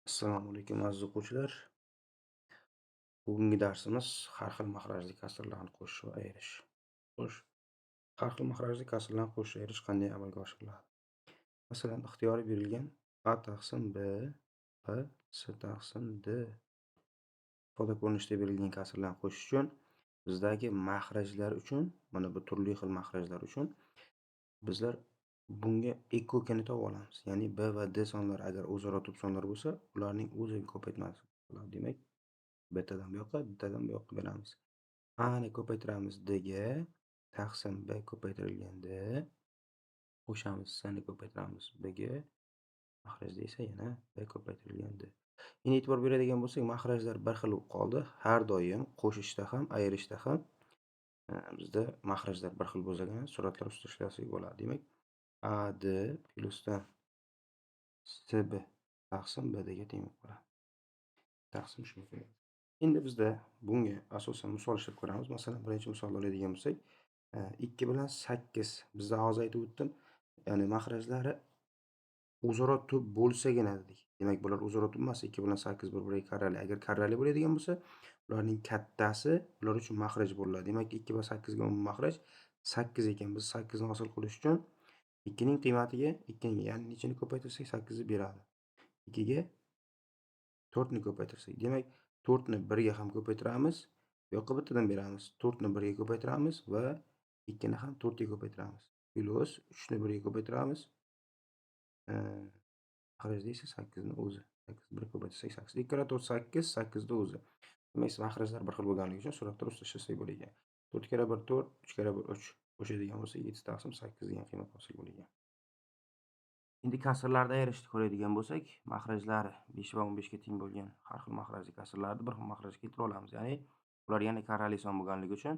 Assalomu alaykum aziz o'quvchilar. Bugungi darsimiz har xil mahrajli kasrlarni qo'shish va ayirish. Xo'sh, har xil mahrajli kasrlarni qo'shish va ayirish qanday amalga oshiriladi? Masalan, ixtiyoriy berilgan A taqsim B, B S taqsim D ifoda ko'rinishida berilgan kasrlarni qo'shish uchun bizdagi mahrajlar uchun, mana bu turli xil mahrajlar uchun bizlar bunga ekkokini topib olamiz. Ya'ni B va D sonlari agar o'zaro tub sonlar bo'lsa, ularning o'ziga ko'paytmasi bo'ladi. Demak, bittadan bu yoqqa, bittadan bu yoqqa beramiz. A'ni ko'paytiramiz D'ga, taqsim B ko'paytirilgan D, qo'shamiz S'ni ko'paytiramiz Bga, mahrajda esa yana B ko'paytirilgan D. Endi e'tibor beradigan bo'lsak, mahrajlar bir xil bo'lib qoldi. Har doim qo'shishda ham, ayirishda ham bizda mahrajlar bir xil bo'lsa-gina suratlar ustida ishlasak bo'ladi. Demak, AD plyusdan SB taqsim BDga teng bo'lib qoladi. Taqsim shunga keladi. Endi bizda bunga asosan misol ishlab ko'ramiz. Masalan, birinchi misolni oladigan bo'lsak, 2 bilan 8 bizda hozir aytib o'tdim, ya'ni mahrajlari o'zaro tub bo'lsagina dedik. Demak, bular o'zaro tub emas, 2 bilan 8 bir-biriga karrali. Agar karrali bo'ladigan bo'lsa, ularning kattasi ular uchun mahraj bo'ladi. Demak, 2 va 8 ga umumiy mahraj 8 ekan. Biz 8 ni hosil qilish uchun 2 ning qiymatiga 2 ni, ya'ni nechini ko'paytirsak 8 ni beradi. 2 ga 4 ni ko'paytirsak, demak 4 ni 1 ga ham ko'paytiramiz. Bu yoqqa bittadan beramiz. 4 ni 1 ga ko'paytiramiz va 2 ni ham 4 ga ko'paytiramiz. Plyus 3 ni 1 ga ko'paytiramiz. Mahrajda esa 8 ni o'zi. 8 1 ko'paytirsak 8. 2 karra 4 8, 8 ni o'zi. Demak, mahrajlar bir xil bo'lganligi uchun suratlar ustida ishlasak bo'lar ekan. 4 karra 1 4, 3 karra 1 3. Qo'shadigan bo'lsak 7 taqsim 8 degan qiymat hosil bo'lar ekan. Endi kasrlarda ayirishni ko'radigan bo'lsak, mahrajlari 5 va 15 ga teng bo'lgan har xil mahrajli kasrlarni bir xil mahrajga keltira olamiz. Ya'ni ular yana karrali son bo'lganligi uchun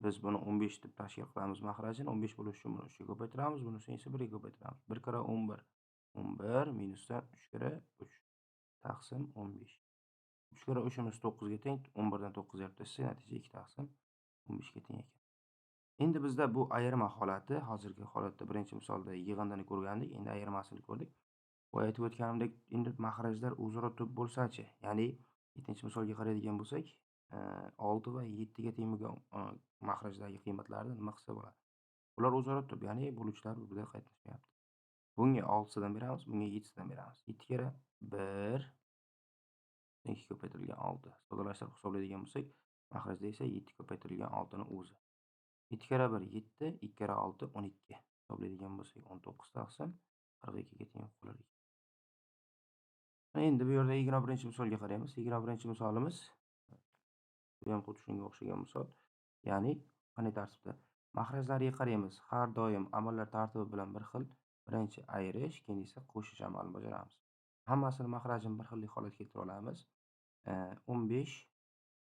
biz buni 15 deb tashkil qilamiz mahrajini. 15 bo'lishi uchun buni 3 ga ko'paytiramiz, bunisini esa 1 ga ko'paytiramiz. 1 karra 11. 11 minusdan 3 karra 3 taqsim 15. 3 karra 3imiz 9 ga teng. 11 dan 9 ni tashsak, natija 2 taqsim 15 ga teng ekan. Endi bizda bu ayirma holati, hozirgi holatda birinchi misolda yig'indini ko'rgandik, endi ayirmasini ko'rdik. Boya aytib o'tganimdek, endi mahrajlar o'zaro tub bo'lsa-chi, ya'ni 7-chi misolga qaraydigan bo'lsak, 6 va 7 ga teng bo'lgan mahrajdagi qiymatlarni nima qilsa bo'ladi? Ular o'zaro tub, ya'ni bo'luvchilar bir-biriga qatnashmayapti. Bunga 6 sidan beramiz, bunga 7 sidan beramiz. 7 karra 1, 2 ko'paytirilgan 6. Soddalashtirib hisoblaydigan bo'lsak, mahrajda esa 7 ko'paytirilgan 6 ni o'zi. 7 karra 1 7, 2 karra 6 12. Hisoblaydigan bo'lsak 19 taqsim 42 ga teng bo'lar ekan. Endi bu yerda 21 misolga qaraymiz. 21 misolimiz bu ham xuddi shunga o'xshagan misol. Ya'ni qanday tartibda? Mahrajlariga qaraymiz. Har doim amallar tartibi bilan bir xil. Birinchi ayirish, keyin esa qo'shish amalini bajaramiz. Hammasini mahrajini bir xillik holatga keltira olamiz. 15,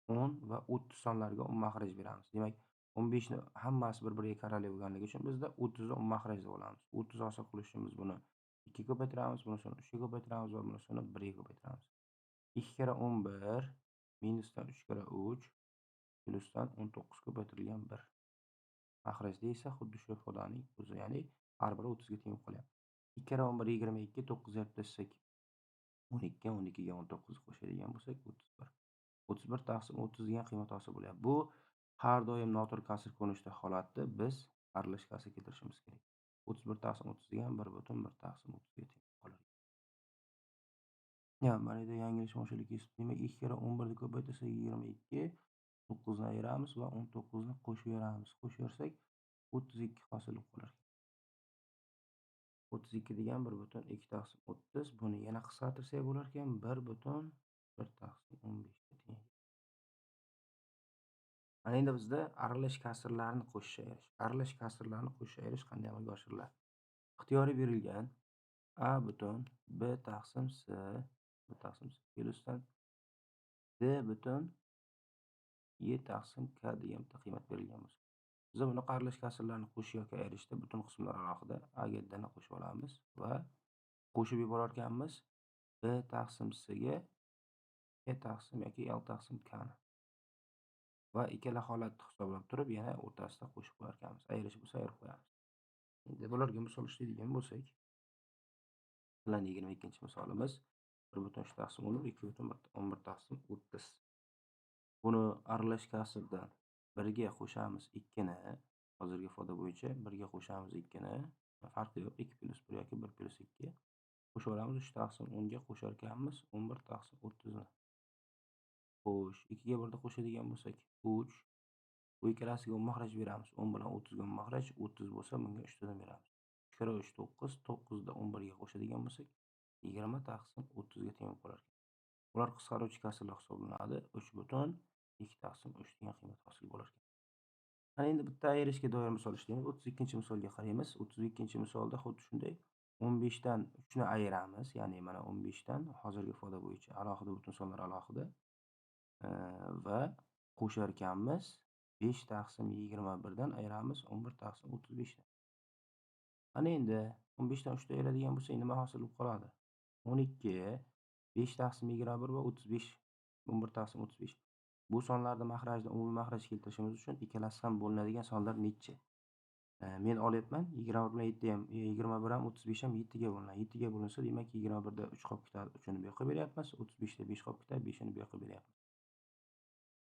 10 va 30 sonlariga mahraj beramiz. Demak, 15 ni hammasi bir-biriga karrali bo'lganligi uchun bizda 30 ni mahraj deb olamiz. 30 hosil qilish uchun biz buni 2 ga ko'paytiramiz, bunisini 3 ga ko'paytiramiz va bunisini 1 ga ko'paytiramiz. 2 karra 11 minusdan 3 karra 3 plyusdan 19 ko'paytirilgan 1. Mahrajda esa xuddi shu ifodaning o'zi, ya'ni har biri 30 ga teng bo'lib qolyapti. 2 karra 11 22, 9 ni tashsak 12, 12 ga 19 qo'shadigan bo'lsak 31. 31 taqsim 30 degan qiymat hosil bo'lyapti. Bu har doim noto'g'ri kasr ko'rinishida holatda biz aralash kasr keltirishimiz kerak. 31 taqsim 30 degan 1/1 taqsim 30 ga teng qoladi. Ya, mana yerda yanglishma o'shalarga kesib, demak 2 karra 11 ni ko'paytirsak 22, 9 ni ayiramiz va 19 ni qo'shaveramiz. Qo'shaversak 32 hosil bo'lib qolar. 32 degan 1/2 taqsim 30. Buni yana qisqartirsak bo'lar ekan 1/1 taqsim 15 ga teng. Mana endi bizda aralash kasrlarni qo'shish ayirish. Aralash kasrlarni qo'shish ayirish qanday amalga oshiriladi? Ixtiyoriy berilgan A butun B taqsim S plyusdan D butun Y taqsim K degan bitta qiymat berilgan bo'lsa. Biz bunaqa aralash kasrlarni qo'shish yoki ayirishda butun qismlar alohida A ga D ni qo'shib olamiz va qo'shib yuborarkanmiz B taqsim S ga E taqsim yoki L taqsim K ni. Va ikkala holatni hisoblab turib, yana o'rtasida qo'shib qo'yarkanmiz. Ayirish bo'lsa ayirib qo'yamiz. Endi bularga misol ishlaydigan bo'lsak, masalan 22-misolimiz 1/3 taqsim 10, 2/11 taqsim 30. Buni aralash kasrdan 1 ga qo'shamiz 2 ni, hozirgi ifoda bo'yicha 1 ga qo'shamiz 2 ni, farqi yo'q, 2 + 1 yoki 1 + 2. Qo'shaveramiz 3 taqsim 10 ga qo'shar ekanmiz 11 taqsim 30 ni. Xo'sh, 2 ga 1 ni qo'shadigan bo'lsak 3, bu ikkalasiga makhraj beramiz. 10 bilan 30 ga makhraj, 30 bo'lsa bunga 3 tadan beramiz. 3 kira 3 9, 9 ni 11 ga qo'shadigan bo'lsak 20 taqsim 30 ga teng bo'lar ekan. Ular qisqaruvchi kasrlar hisoblanadi. 3/2 taqsim 3 degan qiymat hosil bo'lar ekan. Mana endi bitta ayrishga doir misol ishlaymiz. 32-misolga qaraymiz. 32-misolda xuddi shunday 15 dan 3 ni ayiramiz. Ya'ni mana 15 dan hozirgi ifoda bo'yicha alohida butun sonlar alohida va qo'shar ekanmiz. 5 taqsim 21 dan ayiramiz 11 taqsim 35 dan. Mana endi 15 dan 3 ni ayiradigan bo'lsak nima hosil bo'lib qoladi? 12, 5 taqsim 21 va 35, 11 taqsim 35. Bu sonlarni mahrajni umumiy mahraj keltirishimiz uchun ikkalasi ham bo'linadigan sonlar nechi? Men olyapman 21 bilan 7 ham 21 ham 35 ham 7 ga bo'linadi. 7 ga bo'linsa, demak 21 da 3 qolib ketadi. 3 ni bu yoqqa beryapmiz. 35 da 5 qolib ketadi. 5 ni bu yoqqa beryapmiz.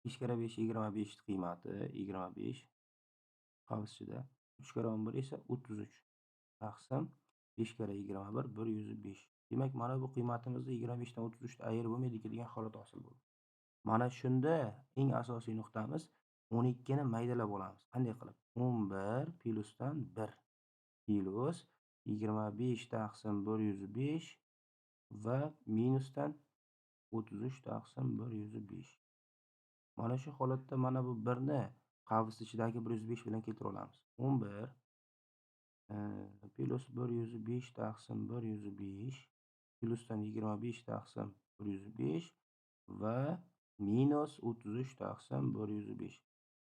5 kira 5 25 qiymati 25 qavs ichida 3 kira 11 esa 33 taqsim 5 kira 21 105. Demak, mana bu qiymatimizni 25 dan 33 ni ayirib bo'lmaydi degan holat hosil bo'ldi. Mana shunda eng asosiy nuqtamiz 12 ni maydalab olamiz. Qanday qilib? 11 plyusdan 1 plyus 25 taqsim 105 va minusdan 33 taqsim 105. Mana shu holatda mana bu 1 ni qavs ichidagi 105 bilan keltira olamiz. 11 plyus 105 taqsim 105 plyusdan 25 taqsim 105 va minus 33 taqsim 105.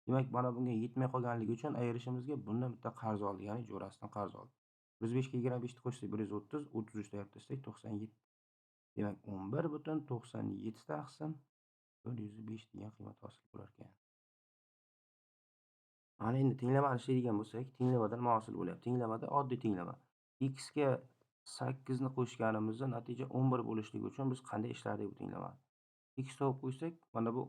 Demak, mana bunga yetmay qolganligi uchun ayirishimizga bundan bitta qarz oldik, ya'ni jo'rasidan qarz oldik. 105 ga 25 ni qo'shsak 130, 33 ni ayirib tashlasak 97. Demak, 11/97 taqsim 105 degan qiymat hosil bo'lar ekan. Mana endi tenglamani ishlaydigan bo'lsak, tenglamadan nima hosil bo'lyapti? Tenglamada oddiy tenglama. X ga 8 ni qo'shganimizda natija 11 bo'lishligi uchun biz qanday ishlardik bu tenglamani? X topib qo'ysak, mana bu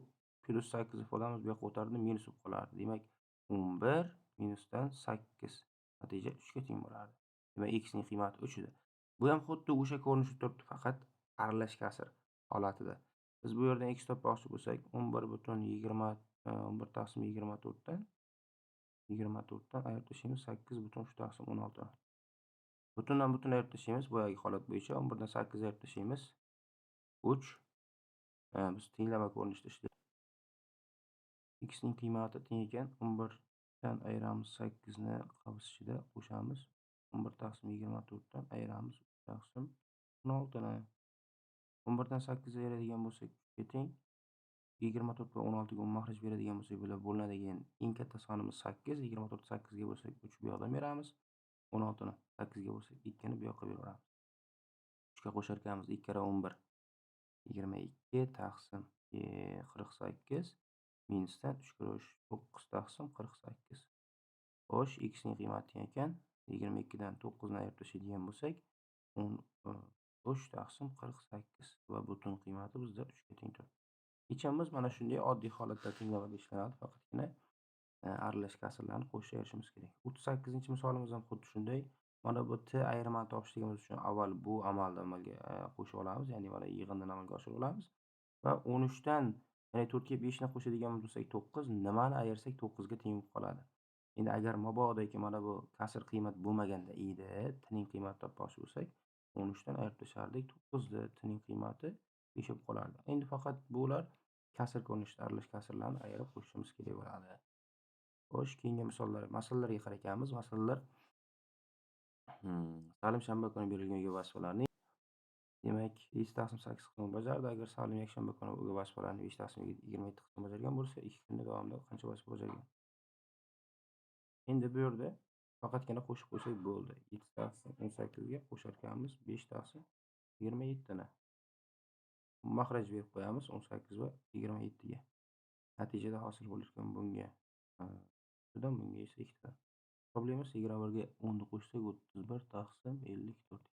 +8 ifodamiz bu yoqqa o'tardi, minus bo'lib qolardi. Demak, 11 minusdan 8 natija 3 ga teng bo'lardi. Demak, x ning qiymati 3 edi. Bu ham xuddi o'sha ko'rinishda turibdi, faqat aralash kasr holatida. Biz bu yerdan x topmoqchi bo'lsak, 11 taqsim 24 dan ayirib tashlaymiz 8/3 taqsim 16. Butundan butun ayirib tashlaymiz boyagi holat bo'yicha. 11 dan 8 ayirib tashlaymiz 3. Biz tenglama ko'rinishida ishlaymiz. X ning qiymati teng ekan 11 dan ayiramiz 8 ni qavs ichida qo'shamiz 11 taqsim 24 dan ayiramiz 3 taqsim 16 ni. 11 dan 8 ayiradigan bo'lsak 3 ga teng. 24 va 16 ga makhraj beradigan bo'lsak, bular bo'linadigan eng katta sonimiz 8. 24 ni 8 ga bo'lsak 3 bu yoqdan beramiz. 16 ni 8 ga bo'lsak 2 ni bu yoqqa beraveramiz. 3 ga qo'shar ekanmiz 2 kira 11 22 taqsim 48 minusdan 3 kira 3 9 taqsim 48. Xo'sh, x ning qiymati teng ekan 22 dan 9 ni ayirib tashlaydigan bo'lsak 13 taqsim 48 va butun qiymati bizda 3 ga teng turibdi. Yechimimiz mana shunday oddiy holatda tenglamada ishlanadi. Faqatgina aralash kasrlarni qo'shishga erishishimiz kerak. 38-misolimiz ham xuddi shunday. Mana bu t ayrimini topishligimiz uchun avval bu amalni amalga qo'shib olamiz, ya'ni mana yig'indan amalga oshirib olamiz va 13 dan ya'ni 4 ga 5 ni qo'shadigan bo'lsak 9, nimani ayirsak 9 ga teng bo'lib qoladi. Endi agar mabodoki mana bu kasr qiymat bo'lmaganda edi, t ning qiymatini topmoqchi bo'lsak, 13 dan ayirib tashlardik, 9 ni t ning qiymati 5 bo'lib qolardi. Endi faqat bular kasr ko'rinishida aralash kasrlarni ayirib qo'shishimiz kerak bo'ladi. Xo'sh, keyingi masalalarga qarar ekanmiz. Masalalar Salim shanba kuni berilgan uyga vazifalarning demak 7 taqsim 8 qismini bajardi. Agar Salim yakshanba kuni uyga vazifalarning 5 taqsim 27 qismini bajargan bo'lsa, 2 kunda davomida qancha vazifa bajargan? Endi bu yerda faqatgina qo'shib qo'ysak bo'ldi. 7 taqsim 18 ga qo'shar ekanmiz 5 taqsim 27 ni. Makhraj berib qo'yamiz 18 va 27 ga. Natijada hosil bo'larkan bunga bunga esa 2 tadan. Hisoblaymiz 21 ga 10 ni qo'shsak 31 taqsim 54